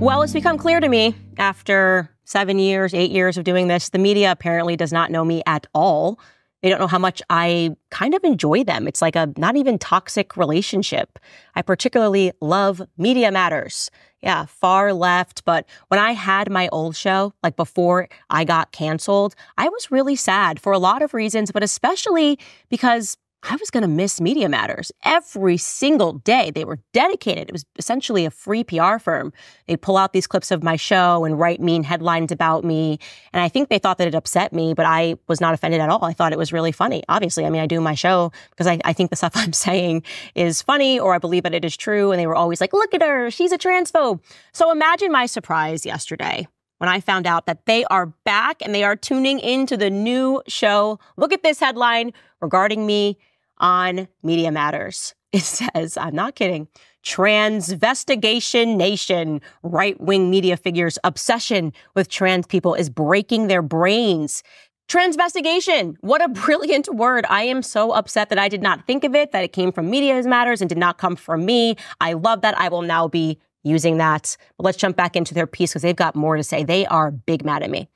Well, it's become clear to me after 7 years, 8 years of doing this, the media apparently does not know me at all. They don't know how much I kind of enjoy them. It's like a not even toxic relationship. I particularly love Media Matters. Yeah, far left. But when I had my old show, like before I got canceled, I was really sad for a lot of reasons, but especially because I was going to miss Media Matters every single day. They were dedicated. It was essentially a free PR firm. They'd pull out these clips of my show and write mean headlines about me. And I think they thought that it upset me, but I was not offended at all. I thought it was really funny. Obviously, I mean, I do my show because I think the stuff I'm saying is funny or I believe that it is true. And they were always like, look at her, she's a transphobe. So imagine my surprise yesterday when I found out that they are back and they are tuning into the new show. Look at this headline regarding me on Media Matters. It says, I'm not kidding, Transvestigation Nation, right-wing media figures' obsession with trans people is breaking their brains. Transvestigation, what a brilliant word. I am so upset that I did not think of it, that it came from Media Matters and did not come from me. I love that. I will now be using that. But let's jump back into their piece because they've got more to say. They are big mad at me.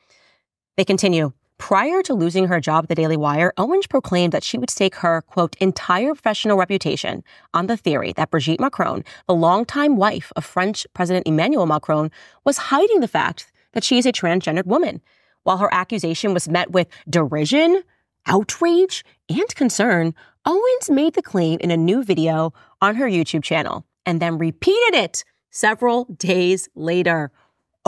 They continue. Prior to losing her job at the Daily Wire, Owens proclaimed that she would stake her, quote, entire professional reputation on the theory that Brigitte Macron, the longtime wife of French President Emmanuel Macron, was hiding the fact that she is a transgendered woman. While her accusation was met with derision, outrage, and concern, Owens made the claim in a new video on her YouTube channel and then repeated it several days later.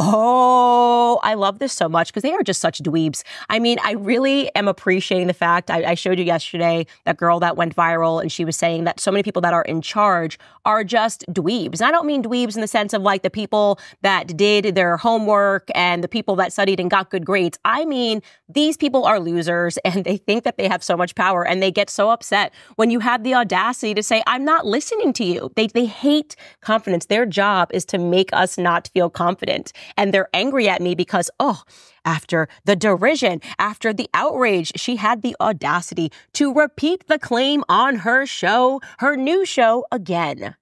Oh, I love this so much because they are just such dweebs. I mean, I really am appreciating the fact, I showed you yesterday, that girl that went viral and she was saying that so many people that are in charge are just dweebs. And I don't mean dweebs in the sense of like the people that did their homework and the people that studied and got good grades. I mean, these people are losers and they think that they have so much power and they get so upset when you have the audacity to say, I'm not listening to you. They hate confidence. Their job is to make us not feel confident. And they're angry at me because, after the derision, after the outrage, she had the audacity to repeat the claim on her show, her new show, again.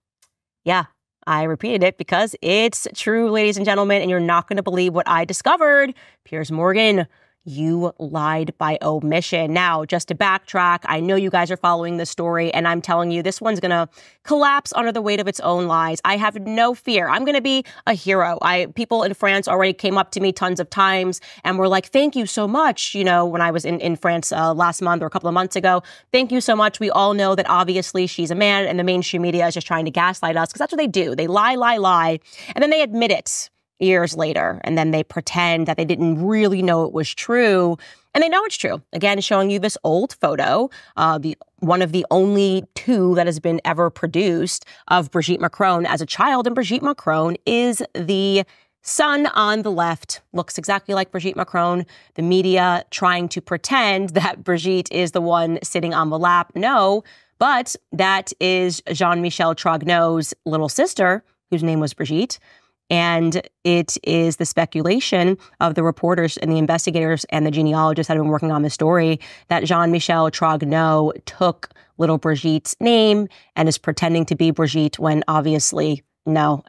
Yeah, I repeated it because it's true, ladies and gentlemen, and you're not going to believe what I discovered. Piers Morgan, you lied by omission. Now, just to backtrack, I know you guys are following this story, and I'm telling you, this one's going to collapse under the weight of its own lies. I have no fear. I'm going to be a hero. People in France already came up to me tons of times and were like, thank you so much. You know, when I was in France last month or a couple of months ago, thank you so much. We all know that obviously she's a man and the mainstream media is just trying to gaslight us because that's what they do. They lie, and then they admit it years later, and then they pretend that they didn't really know it was true, and they know it's true. Again, showing you this old photo, one of the only two that has been ever produced of Brigitte Macron as a child, and Brigitte Macron is the son on the left, looks exactly like Brigitte Macron. The media trying to pretend that Brigitte is the one sitting on the lap. No, but that is Jean-Michel Trogneux's little sister, whose name was Brigitte. And it is the speculation of the reporters and the investigators and the genealogists that have been working on the story that Jean-Michel Trogneux took little Brigitte's name and is pretending to be Brigitte when obviously, no,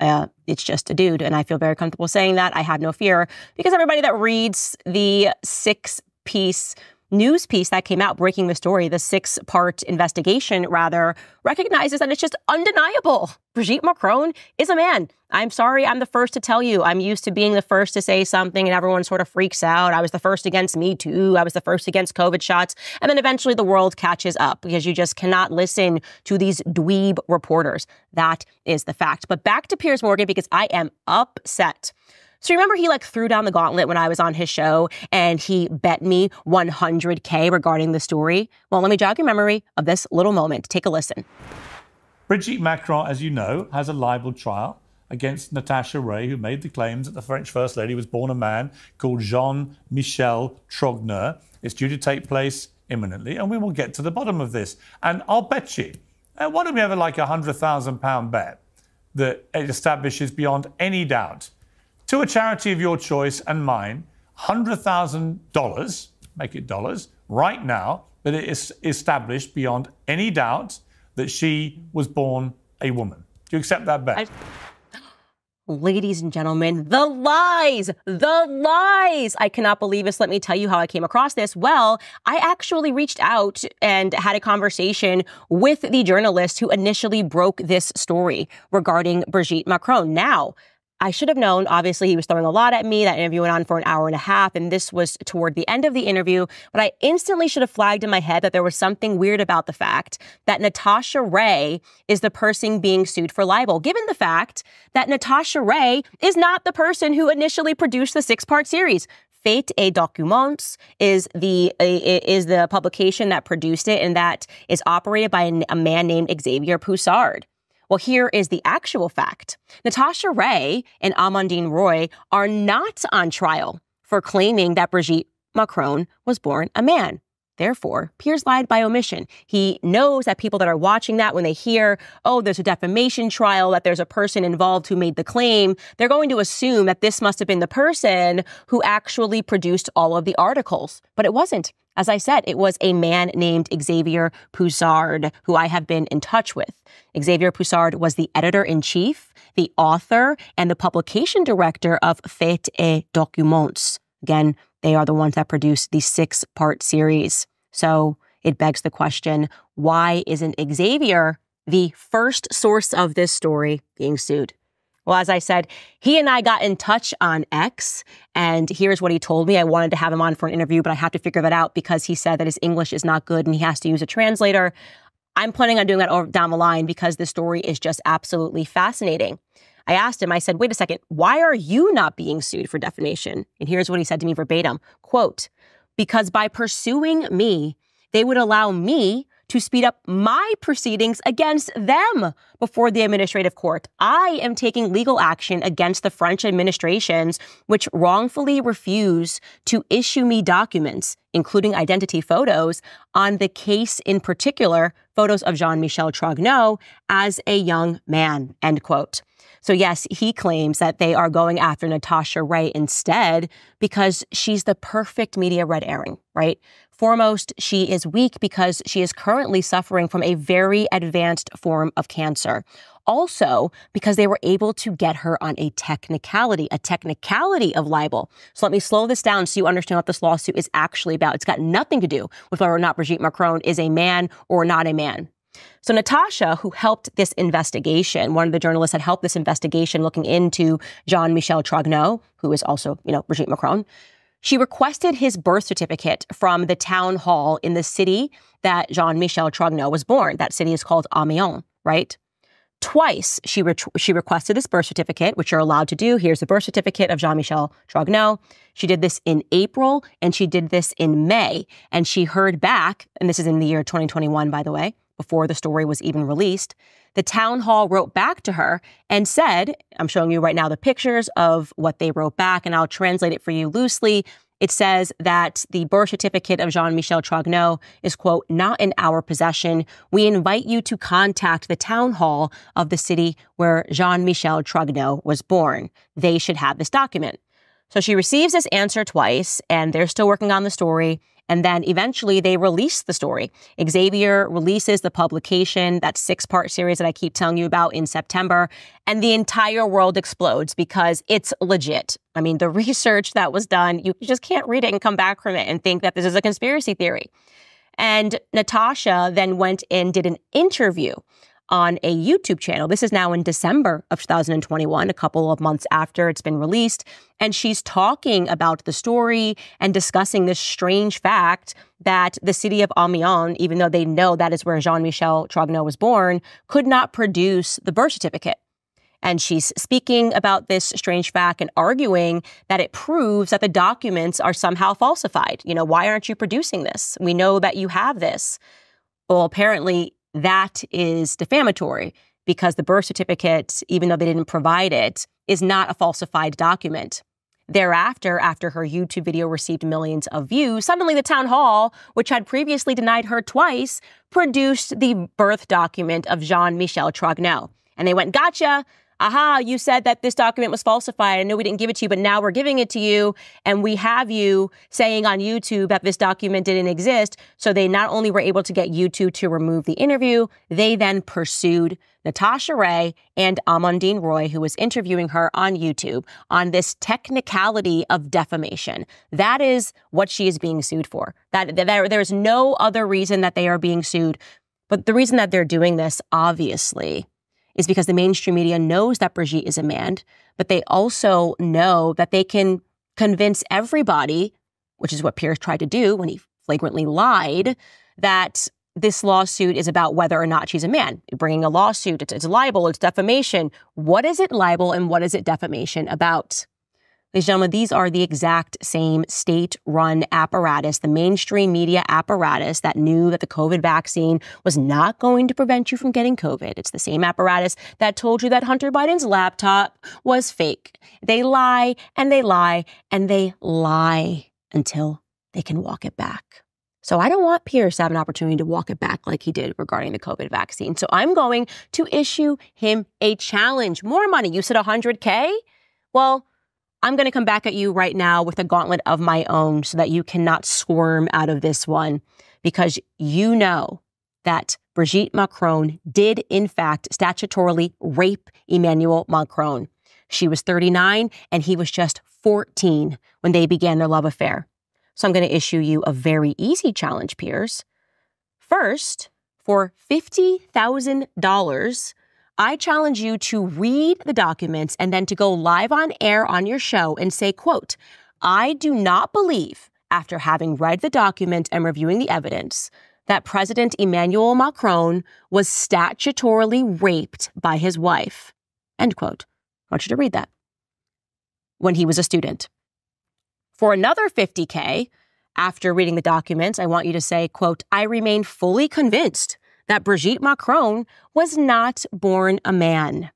it's just a dude. And I feel very comfortable saying that. I have no fear because everybody that reads the 6-piece news piece that came out breaking the story, the 6-part investigation, rather, recognizes that it's just undeniable. Brigitte Macron is a man. I'm sorry, I'm the first to tell you. I'm used to being the first to say something and everyone sort of freaks out. I was the first against Me Too. I was the first against COVID shots. And then eventually the world catches up because you just cannot listen to these dweeb reporters. That is the fact. But back to Piers Morgan because I am upset. So remember he threw down the gauntlet when I was on his show and he bet me $100K regarding the story? Well, let me jog your memory of this little moment. Take a listen. Brigitte Macron, as you know, has a libel trial against Natasha Ray, who made the claims that the French First Lady was born a man called Jean-Michel Trogneux. It's due to take place imminently, and we will get to the bottom of this. And I'll bet you, why don't we have a £100,000 bet that it establishes beyond any doubt to a charity of your choice and mine, $100,000, make it dollars, right now, that it is established beyond any doubt that she was born a woman. Do you accept that bet? Ladies and gentlemen, the lies! The lies! I cannot believe this. Let me tell you how I came across this. Well, I actually reached out and had a conversation with the journalist who initially broke this story regarding Brigitte Macron. Now, I should have known, obviously, he was throwing a lot at me. That interview went on for an hour and a half, and this was toward the end of the interview. But I instantly should have flagged in my head that there was something weird about the fact that Natasha Ray is the person being sued for libel, given the fact that Natasha Ray is not the person who initially produced the 6-part series. Fait et Documents is the publication that produced it, and that is operated by a man named Xavier Poussard. Well, here is the actual fact. Natasha Ray and Amandine Roy are not on trial for claiming that Brigitte Macron was born a man. Therefore, Piers lied by omission. He knows that people that are watching that, when they hear, oh, there's a defamation trial, that there's a person involved who made the claim, they're going to assume that this must have been the person who actually produced all of the articles. But it wasn't. As I said, it was a man named Xavier Poussard, who I have been in touch with. Xavier Poussard was the editor-in-chief, the author, and the publication director of Fait et Documents. Again, they are the ones that produced the 6-part series. So it begs the question, why isn't Xavier the first source of this story being sued? Well, as I said, he and I got in touch on X, and here's what he told me. I wanted to have him on for an interview, but I have to figure that out because he said that his English is not good and he has to use a translator. I'm planning on doing that down the line because this story is just absolutely fascinating. I asked him, I said, wait a second, why are you not being sued for defamation? And here's what he said to me verbatim, quote, because by pursuing me, they would allow me to speed up my proceedings against them before the administrative court. I am taking legal action against the French administrations, which wrongfully refuse to issue me documents, including identity photos, on the case in particular, photos of Jean-Michel Trogneux as a young man, end quote. So yes, he claims that they are going after Natasha Ray instead because she's the perfect media red herring, right? Foremost, she is weak because she is currently suffering from a very advanced form of cancer. Also, because they were able to get her on a technicality of libel. So let me slow this down so you understand what this lawsuit is actually about. It's got nothing to do with whether or not Brigitte Macron is a man or not a man. So Natasha, who helped this investigation, one of the journalists that helped this investigation looking into Jean-Michel Trogneux, who is also, Brigitte Macron, she requested his birth certificate from the town hall in the city that Jean-Michel Trogneux was born. That city is called Amiens, right? Twice she requested this birth certificate, which you're allowed to do. Here's the birth certificate of Jean-Michel Trogneux. She did this in April and she did this in May. And she heard back, and this is in the year 2021, by the way, before the story was even released. The town hall wrote back to her and said, I'm showing you right now the pictures of what they wrote back, and I'll translate it for you loosely. It says that the birth certificate of Jean-Michel Trogneux is, quote, not in our possession. We invite you to contact the town hall of the city where Jean-Michel Trogneux was born. They should have this document. So she receives this answer twice, and they're still working on the story. And then eventually they release the story. Xavier releases the publication, that 6-part series that I keep telling you about, in September. And the entire world explodes because it's legit. I mean, the research that was done, you just can't read it and come back from it and think that this is a conspiracy theory. And Natasha then went and did an interview on a YouTube channel. This is now in December of 2021, a couple of months after it's been released. And she's talking about the story and discussing this strange fact that the city of Amiens, even though they know that is where Jean-Michel Trogneux was born, could not produce the birth certificate. And she's speaking about this strange fact and arguing that it proves that the documents are somehow falsified. Why aren't you producing this? We know that you have this. Well, apparently that is defamatory because the birth certificate, even though they didn't provide it, is not a falsified document. Thereafter, after her YouTube video received millions of views, suddenly the town hall, which had previously denied her twice, produced the birth document of Jean-Michel Trogneux. And they went, gotcha. Aha, you said that this document was falsified. I know we didn't give it to you, but now we're giving it to you. And we have you saying on YouTube that this document didn't exist. So they not only were able to get YouTube to remove the interview, they then pursued Natasha Ray and Amandine Roy, who was interviewing her on YouTube on this technicality of defamation. That is what she is being sued for. There's no other reason that they are being sued. But the reason that they're doing this, obviously, is because the mainstream media knows that Brigitte is a man, but they also know that they can convince everybody, which is what Piers tried to do when he flagrantly lied, that this lawsuit is about whether or not she's a man. Bringing a lawsuit, it's libel, it's defamation. What is it libel and what is it defamation about? Ladies and gentlemen, these are the exact same state-run apparatus, the mainstream media apparatus that knew that the COVID vaccine was not going to prevent you from getting COVID. It's the same apparatus that told you that Hunter Biden's laptop was fake. They lie and they lie and they lie until they can walk it back. So I don't want Piers to have an opportunity to walk it back like he did regarding the COVID vaccine. So I'm going to issue him a challenge. More money. You said $100K? Well, I'm going to come back at you right now with a gauntlet of my own so that you cannot squirm out of this one, because you know that Brigitte Macron did, in fact, statutorily rape Emmanuel Macron. She was 39 and he was just 14 when they began their love affair. So I'm going to issue you a very easy challenge, Piers. First, for $50,000, I challenge you to read the documents and then to go live on air on your show and say, quote, I do not believe, after having read the document and reviewing the evidence, that President Emmanuel Macron was statutorily raped by his wife. End quote. I want you to read that. When he was a student. For another $50K, after reading the documents, I want you to say, quote, I remain fully convinced that Brigitte Macron was not born a man.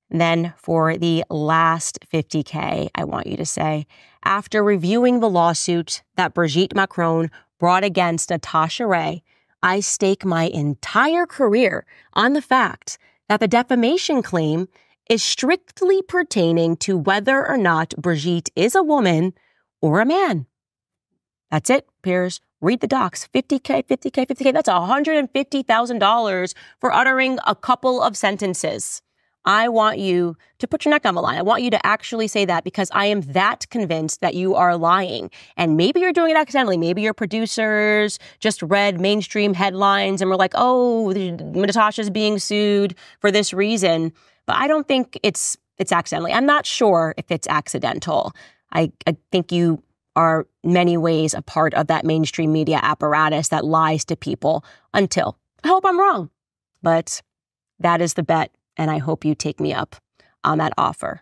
Then for the last $50K, I want you to say, after reviewing the lawsuit that Brigitte Macron brought against Natasha Ray, I stake my entire career on the fact that the defamation claim is strictly pertaining to whether or not Brigitte is a woman or a man. That's it, Piers. Read the docs. $50K, $50K, $50K. That's $150,000 for uttering a couple of sentences. I want you to put your neck on the line. I want you to actually say that, because I am that convinced that you are lying. And maybe you're doing it accidentally. Maybe your producers just read mainstream headlines and were like, oh, Natasha's being sued for this reason. But I don't think it's accidentally. I'm not sure if it's accidental. I think you are many ways a part of that mainstream media apparatus that lies to people until, I hope I'm wrong. But that is the bet, and I hope you take me up on that offer.